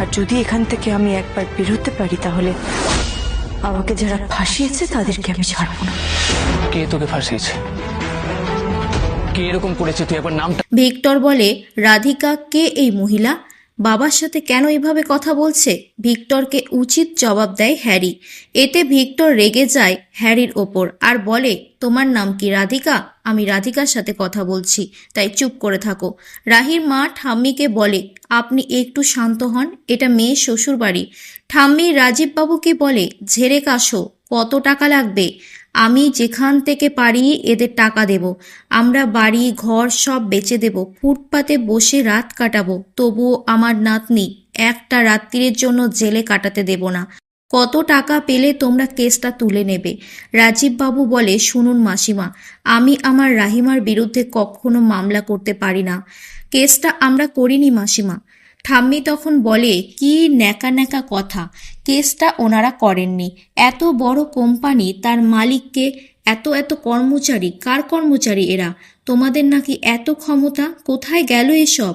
আর যদি এখান থেকে আমি একবার বেরোতে পারি তাহলে আমাকে যারা ফাঁসিয়েছে তাদেরকে আমি ছাড়বো না। কে তোকে ফাঁসিয়েছে? কে এরকম করেছে? তুই একবার নামটা। ভিক্টর বলে, রাধিকা কে এই মহিলা? বাবার সাথে কেন এভাবে কথা বলছে? ভিক্টরকে উচিত জবাব দেয় হ্যারি। এতে ভিক্টর রেগে যায় হ্যারির ওপর আর বলে, তোমার নাম কি রাধিকা? আমি রাধিকার সাথে কথা বলছি, তাই চুপ করে থাকো। রাহির মা ঠাম্মিকে বলে, আপনি একটু শান্ত হন, এটা মেয়ের শ্বশুর বাড়ি। ঠাম্মি রাজীববাবুকে বলে, ঝেড়ে কাশো, কত টাকা লাগবে? আমি যেখান থেকে পারি এদের টাকা দেব। আমরা বাড়ি ঘর সব বেচে দেব, ফুটপাতে বসে রাত কাটাবো, তবুও আমার নাতনি একটা রাত্রির জন্য জেলে কাটাতে দেব না। কত টাকা পেলে তোমরা কেসটা তুলে নেবে? রাজীববাবু বলে, শুনুন মাসিমা, আমি আমার রাহিমার বিরুদ্ধে কখনো মামলা করতে পারি না। কেসটা আমরা করিনি মাসিমা। ঠাম্মি তখন বলে, কি ন্যাকা ন্যাকা কথা, কেসটা ওনারা করেননি। এত বড় কোম্পানি, তার মালিককে, এত এত কর্মচারী, কার কর্মচারী এরা? তোমাদের নাকি এত ক্ষমতা, কোথায় গেল এসব?